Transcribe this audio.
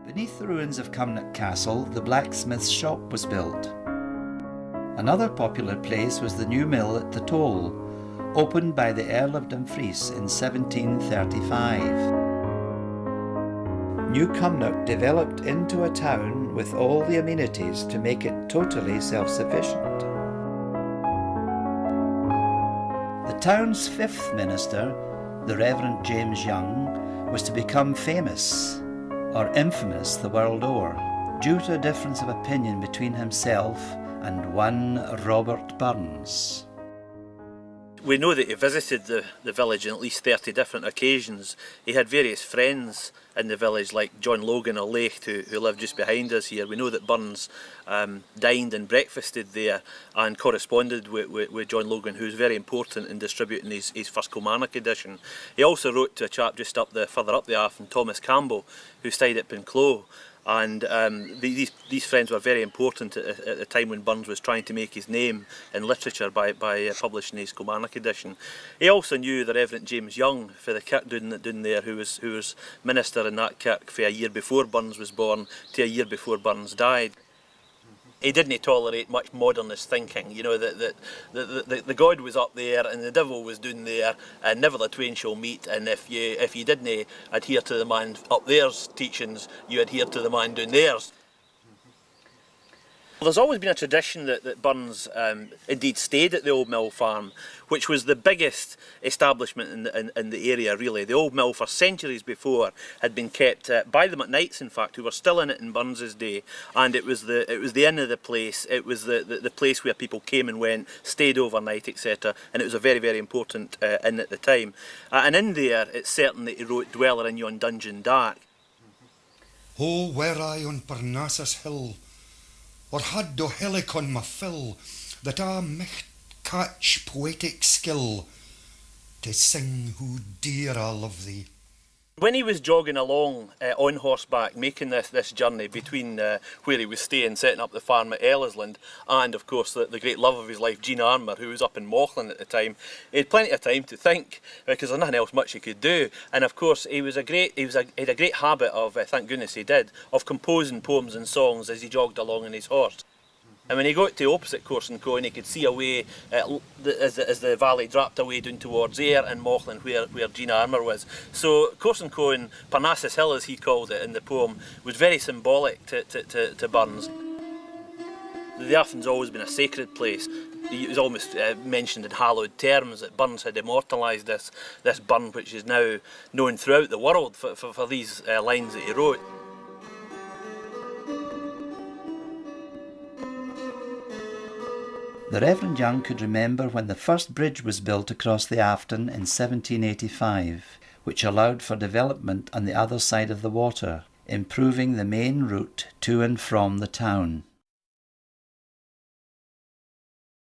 Beneath the ruins of Cumnock Castle, the blacksmith's shop was built. Another popular place was the new mill at the Toll, opened by the Earl of Dumfries in 1735. New Cumnock developed into a town with all the amenities to make it totally self-sufficient. The town's fifth minister, the Reverend James Young, was to become famous, or infamous the world over, due to a difference of opinion between himself and one Robert Burns. We know that he visited the village on at least 30 different occasions. He had various friends in the village like John Logan or Leith who lived just behind us here. We know that Burns dined and breakfasted there and corresponded with John Logan, who's very important in distributing his first Kilmarnock edition. He also wrote to a chap just further up the Afton, Thomas Campbell, who stayed at Pinclough. And these friends were very important at the time when Burns was trying to make his name in literature by publishing his Kilmarnock edition. He also knew the Reverend James Young for the kirk down there, who was minister in that kirk for a year before Burns was born to a year before Burns died. He didn't tolerate much modernist thinking, you know, that the God was up there and the devil was down there and never the twain shall meet, and if you didn't adhere to the man up there's teachings, you adhere to the man down there's. Well, there's always been a tradition that Burns indeed stayed at the old mill farm, which was the biggest establishment in the area really. The old mill for centuries before had been kept by the McKnights, in fact, who were still in it in Burns's day, and it was the inn of the place. It was the place where people came and went, stayed overnight, etc. And it was a very, very important inn at the time. And in there, it's certain that he wrote "Dweller in yon dungeon dark." Oh, were I on Parnassus hill, or had do helicon my fill, that I might catch poetic skill to sing who dear I love thee. When he was jogging along on horseback, making this journey between where he was staying, setting up the farm at Ellisland, and of course the great love of his life, Jean Armour, who was up in Mauchline at the time, he had plenty of time to think because there's nothing else much he could do. And of course he had a great habit of, thank goodness he did, of composing poems and songs as he jogged along on his horse. And when he got to opposite Cumnock, he could see away as the valley dropped away down towards Ayr and Mauchline, where Jean Armour was. So Cumnock, Parnassus Hill as he called it in the poem, was very symbolic to Burns. The Afton's always been a sacred place. It was almost mentioned in hallowed terms that Burns had immortalised this burn, which is now known throughout the world for these lines that he wrote. The Reverend Young could remember when the first bridge was built across the Afton in 1785, which allowed for development on the other side of the water, improving the main route to and from the town.